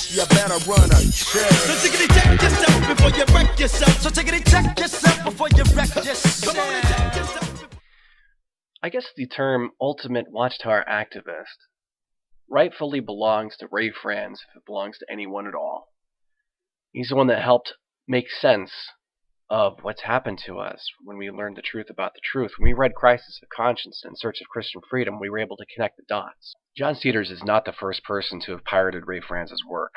you better run a check. So take it, check yourself before you wreck yourself. So take it, check yourself before you wreck yourself. Come on and check yourself. I guess the term ultimate watchtower activist rightfully belongs to Ray Franz, if it belongs to anyone at all. He's the one that helped make sense of what's happened to us when we learned the truth about the truth. When we read Crisis of Conscience and In Search of Christian Freedom, we were able to connect the dots. John Cedars is not the first person to have pirated Ray Franz's work.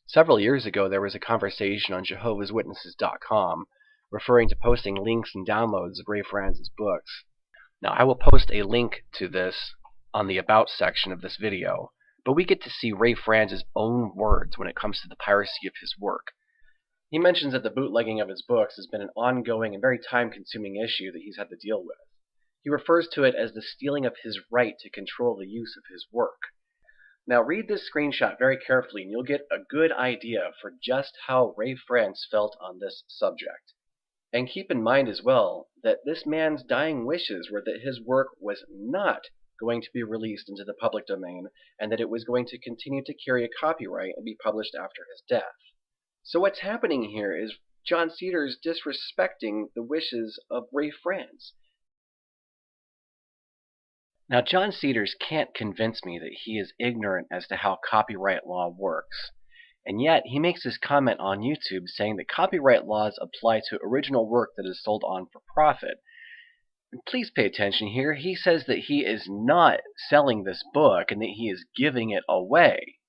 Several years ago, there was a conversation on Jehovah'sWitnesses.com referring to posting links and downloads of Ray Franz's books. Now, I will post a link to this on the About section of this video, but we get to see Ray Franz's own words when it comes to the piracy of his work. He mentions that the bootlegging of his books has been an ongoing and very time-consuming issue that he's had to deal with. He refers to it as the stealing of his right to control the use of his work. Now read this screenshot very carefully and you'll get a good idea for just how Ray Franz felt on this subject. And keep in mind as well that this man's dying wishes were that his work was not going to be released into the public domain and that it was going to continue to carry a copyright and be published after his death. So what's happening here is John Cedars disrespecting the wishes of Ray Franz. Now, John Cedars can't convince me that he is ignorant as to how copyright law works. And yet, he makes this comment on YouTube saying that copyright laws apply to original work that is sold on for profit. And please pay attention here. He says that he is not selling this book and that he is giving it away.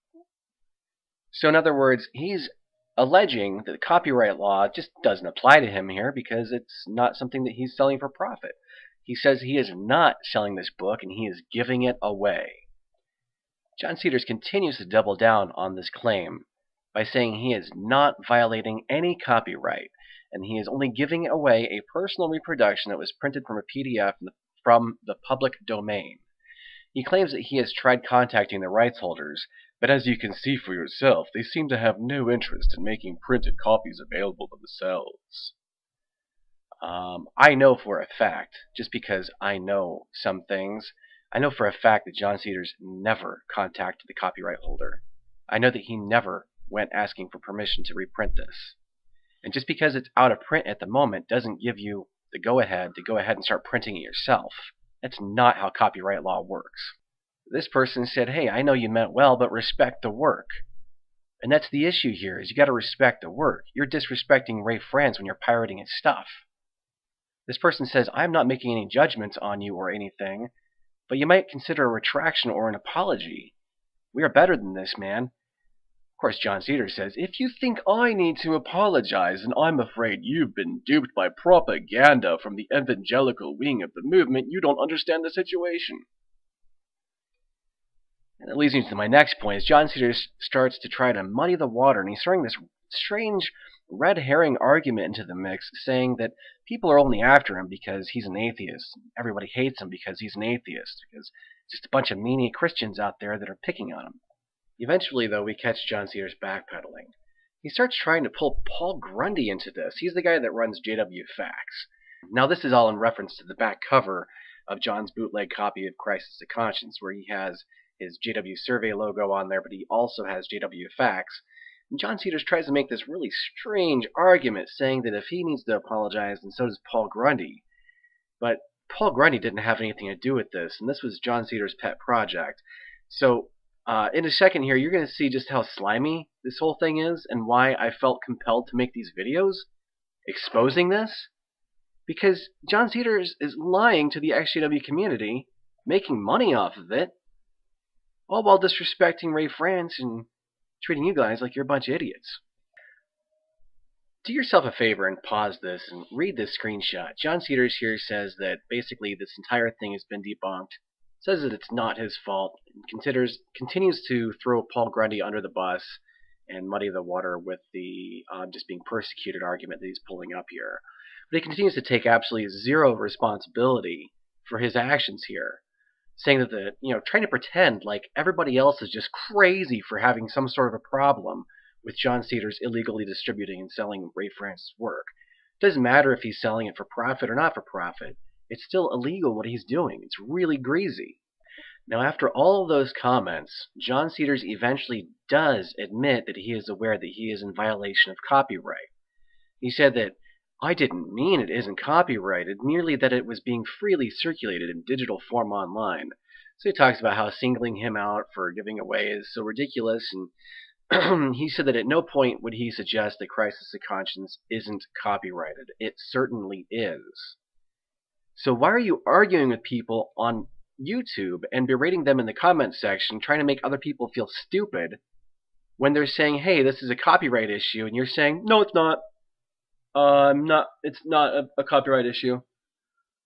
So in other words, he's alleging that copyright law just doesn't apply to him here because it's not something that he's selling for profit. He says he is not selling this book and he is giving it away. John Cedars continues to double down on this claim by saying he is not violating any copyright and he is only giving away a personal reproduction that was printed from a PDF from the public domain. He claims that he has tried contacting the rights holders, but as you can see for yourself, they seem to have no interest in making printed copies available themselves. I know for a fact, just because I know some things, I know for a fact that John Cedars never contacted the copyright holder. I know that he never went asking for permission to reprint this. And just because it's out of print at the moment doesn't give you the go-ahead to go ahead and start printing it yourself. That's not how copyright law works. This person said, hey, I know you meant well, but respect the work. And that's the issue here, is you got to respect the work. You're disrespecting Ray Franz when you're pirating his stuff. This person says, I'm not making any judgments on you or anything, but you might consider a retraction or an apology. We are better than this, man. Of course, John Cedars says, if you think I need to apologize, then I'm afraid you've been duped by propaganda from the evangelical wing of the movement. You don't understand the situation. And that leads me to my next point, is John Cedars starts to try to muddy the water, and he's throwing this strange red herring argument into the mix, saying that people are only after him because he's an atheist. Everybody hates him because he's an atheist, because just a bunch of meanie Christians out there that are picking on him. Eventually, though, we catch John Cedars backpedaling. He starts trying to pull Paul Grundy into this. He's the guy that runs JW Facts. Now, this is all in reference to the back cover of John's bootleg copy of Crisis of Conscience, where he has his JW Survey logo on there, but he also has JW Facts. And John Cedars tries to make this really strange argument, saying that if he needs to apologize, then so does Paul Grundy. But Paul Grundy didn't have anything to do with this, and this was John Cedars' pet project. So, in a second here, you're going to see just how slimy this whole thing is, and why I felt compelled to make these videos exposing this. Because John Cedars is lying to the XJW community, making money off of it, all while disrespecting Ray Franz and treating you guys like you're a bunch of idiots. Do yourself a favor and pause this and read this screenshot. John Cedars here says that basically this entire thing has been debunked, says that it's not his fault, and continues to throw Paul Grundy under the bus and muddy the water with the just being persecuted argument that he's pulling up here. But he continues to take absolutely zero responsibility for his actions here, saying that trying to pretend like everybody else is just crazy for having some sort of a problem with John Cedars illegally distributing and selling Ray Franz's work. It doesn't matter if he's selling it for profit or not for profit. It's still illegal what he's doing. It's really greasy. Now, after all of those comments, John Cedars eventually does admit that he is aware that he is in violation of copyright. He said that, "I didn't mean it isn't copyrighted, merely that it was being freely circulated in digital form online." So he talks about how singling him out for giving away is so ridiculous, and he said that at no point would he suggest that Crisis of Conscience isn't copyrighted. It certainly is. So why are you arguing with people on YouTube and berating them in the comments section, trying to make other people feel stupid when they're saying, "Hey, this is a copyright issue," and you're saying, "No, it's not. It's not a copyright issue."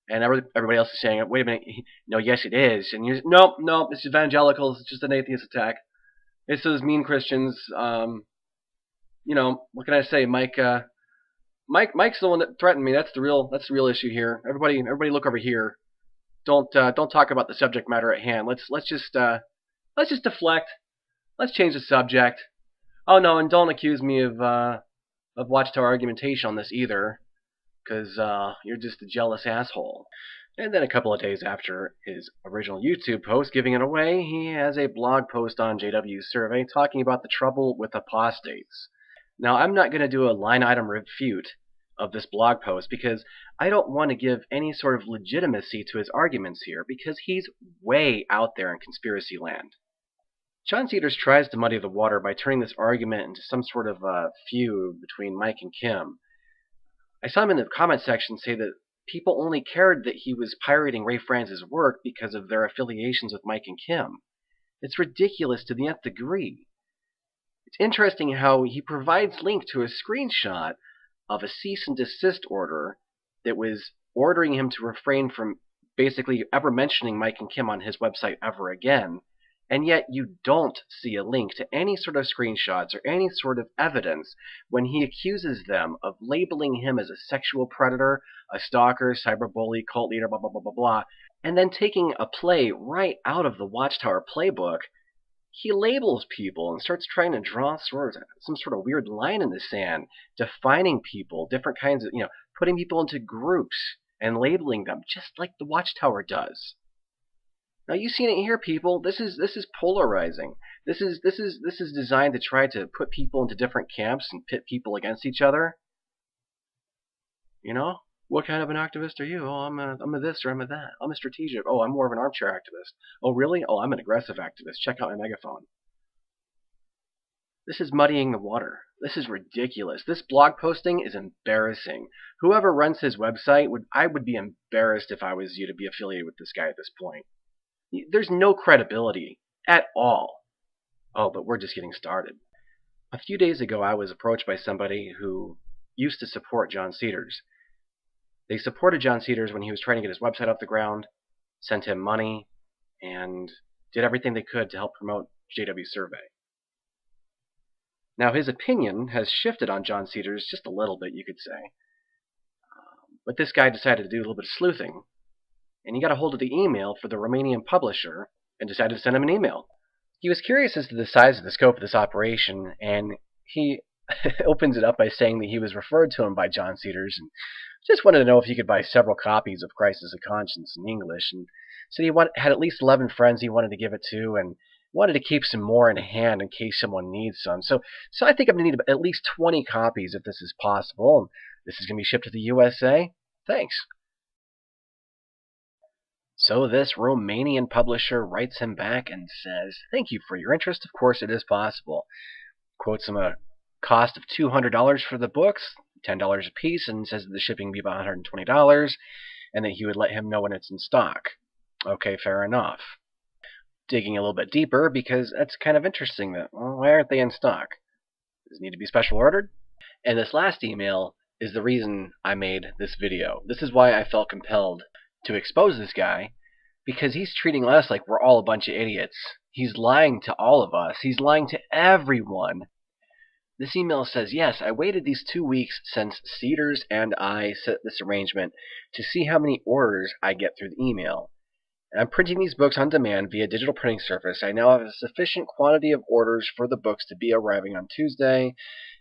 And everybody else is saying, "Wait a minute, no, yes, it is." And you're, "No, it's evangelicals. It's just an atheist attack. It's those mean Christians." What can I say, Mike? Mike's the one that threatened me. That's the real issue here. Everybody, look over here. Don't talk about the subject matter at hand. Let's just deflect. Let's change the subject. Oh no, and don't accuse me of Watchtower argumentation on this either, because you're just a jealous asshole. And then a couple of days after his original YouTube post giving it away, he has a blog post on JW's survey talking about the trouble with apostates. Now, I'm not going to do a line item refute of this blog post because I don't want to give any sort of legitimacy to his arguments here, because he's way out there in conspiracy land. John Cedars tries to muddy the water by turning this argument into some sort of feud between Mike and Kim. I saw him in the comment section say that people only cared that he was pirating Ray Franz's work because of their affiliations with Mike and Kim. It's ridiculous to the nth degree. It's interesting how he provides link to a screenshot of a cease and desist order that was ordering him to refrain from basically ever mentioning Mike and Kim on his website ever again, and yet you don't see a link to any sort of screenshots or any sort of evidence when he accuses them of labeling him as a sexual predator, a stalker, cyberbully, cult leader, blah, blah, blah, blah, blah, and then taking a play right out of the Watchtower playbook. He labels people and starts trying to draw some sort of weird line in the sand, defining people, different kinds of, putting people into groups and labeling them just like the Watchtower does. Now you've seen it here, people. This is polarizing. This is designed to try to put people into different camps and pit people against each other. What kind of an activist are you? Oh, I'm a this or I'm a that. I'm a strategic. Oh, I'm more of an armchair activist. Oh, really? Oh, I'm an aggressive activist. Check out my megaphone. This is muddying the water. This is ridiculous. This blog posting is embarrassing. Whoever runs his website, I would be embarrassed if I was you to be affiliated with this guy at this point. There's no credibility at all. Oh, but we're just getting started. A few days ago, I was approached by somebody who used to support John Cedars. They supported John Cedars when he was trying to get his website off the ground, sent him money, and did everything they could to help promote JW's survey. Now, his opinion has shifted on John Cedars just a little bit, you could say. But this guy decided to do a little bit of sleuthing, and he got a hold of the email for the Romanian publisher and decided to send him an email. He was curious as to the size of the scope of this operation, and he opens it up by saying that he was referred to him by John Cedars and just wanted to know if he could buy several copies of Crisis of Conscience in English, and said he had at least 11 friends he wanted to give it to, and wanted to keep some more in hand in case someone needs some. So I think I'm going to need at least 20 copies if this is possible, and this is going to be shipped to the USA. Thanks. So this Romanian publisher writes him back and says, "Thank you for your interest. Of course it is possible." Quotes him a cost of $200 for the books, $10 a piece, and says that the shipping would be about $120, and that he would let him know when it's in stock. Okay, fair enough. Digging a little bit deeper, because that's kind of interesting that, well, why aren't they in stock? Does it need to be special ordered? And this last email is the reason I made this video. This is why I felt compelled to expose this guy, because he's treating us like we're all a bunch of idiots. He's lying to all of us. He's lying to everyone. This email says, "Yes, I waited these 2 weeks since Cedars and I set this arrangement to see how many orders I get through the email. And I'm printing these books on demand via digital printing service. I now have a sufficient quantity of orders for the books to be arriving on Tuesday."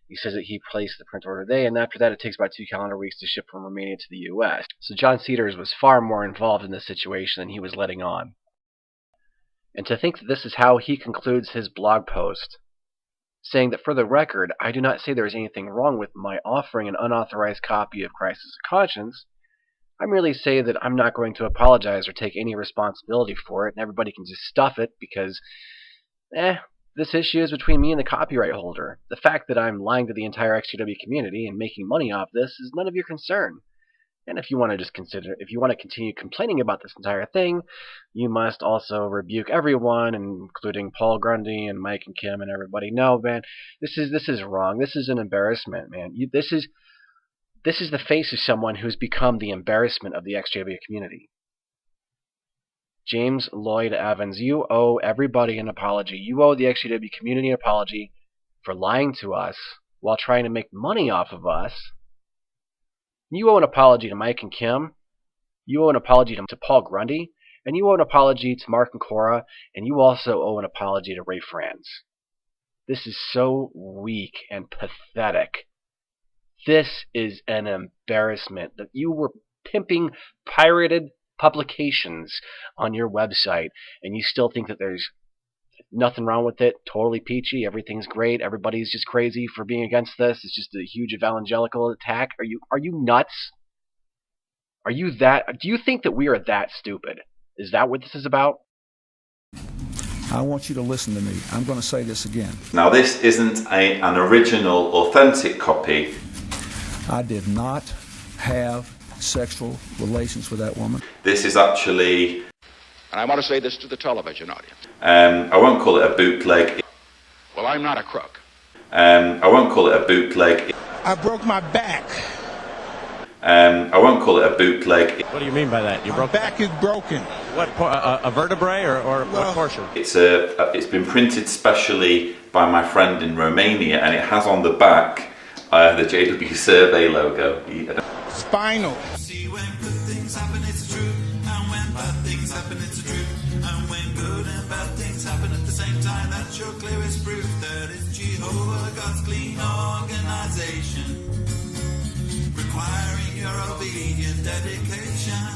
He says that he placed the print order today, and after that it takes about 2 calendar weeks to ship from Romania to the US. So John Cedars was far more involved in this situation than he was letting on. And to think that this is how he concludes his blog post, saying that for the record, I do not say there is anything wrong with my offering an unauthorized copy of Crisis of Conscience. I merely say that I'm not going to apologize or take any responsibility for it, and everybody can just stuff it because, this issue is between me and the copyright holder. The fact that I'm lying to the entire XGW community and making money off this is none of your concern. And if you want to continue complaining about this entire thing, you must also rebuke everyone, including Paul Grundy and Mike and Kim and everybody. No, man, this is wrong. This is an embarrassment, man. This is the face of someone who's become the embarrassment of the XJW community. James Lloyd Evans, you owe everybody an apology. You owe the XJW community an apology for lying to us while trying to make money off of us. You owe an apology to Mike and Kim. You owe an apology to Paul Grundy. And you owe an apology to Mark and Cora. And you also owe an apology to Ray Franz. This is so weak and pathetic. This is an embarrassment that you were pimping pirated publications on your website and you still think that there's nothing wrong with it, totally peachy, everything's great, everybody's just crazy for being against this, it's just a huge evangelical attack. Are you nuts? Do you think that we are that stupid? Is that what this is about? I want you to listen to me. I'm going to say this again. Now this isn't an original, authentic copy. I did not have sexual relations with that woman. This is actually... And I want to say this to the television audience. I won't call it a bootleg. Well, I'm not a crook. I won't call it a bootleg. I broke my back. I won't call it a bootleg. What do you mean by that? My back is broken. What, a vertebrae or what portion? It's been printed specially by my friend in Romania, and it has on the back the JW Survey logo. Spinal. See, when good things happen, it's true. And when bad things happen, it's true. And when good and bad things happen at the same time, that's your clearest proof that it's Jehovah, God's clean organization, requiring your obedient dedication.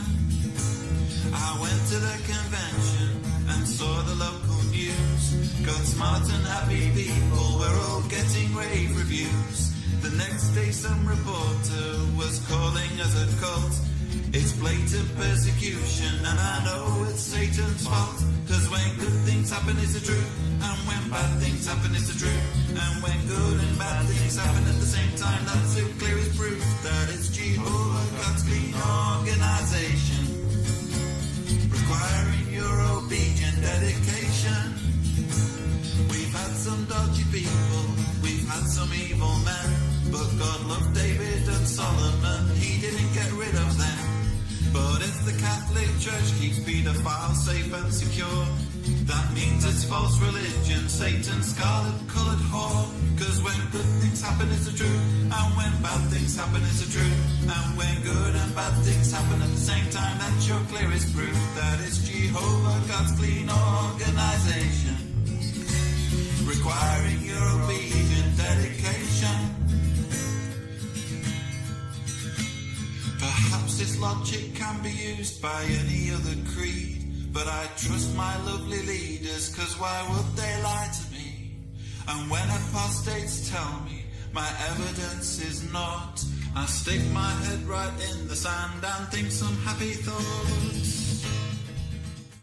I went to the convention and saw the local news. Got smart and happy people, we're all getting rave reviews. The next day some reporter was calling us a cult. It's blatant persecution and I know it's Satan's fault. Cause when good things happen it's the truth, and when bad things happen it's the truth. And when good and bad things happen at the same time, that's the clearest proof that it's Jehovah, God's clean organization, requiring your obedient dedication. We've had some dodgy people, we've had some evil men, but God loved David and Solomon, he didn't get rid of them. But if the Catholic Church keeps paedophiles safe and secure, that means it's false religion, Satan's scarlet-coloured whore. Cause when good things happen it's the truth, and when bad things happen it's the truth. And when good and bad things happen at the same time, that's your clearest proof that it's Jehovah, God's clean organization, requiring your obedient dedication. Perhaps this logic can be used by any other creed, but I trust my lovely leaders, cause why would they lie to me? And when apostates tell me my evidence is naught, I stick my head right in the sand and think some happy thought.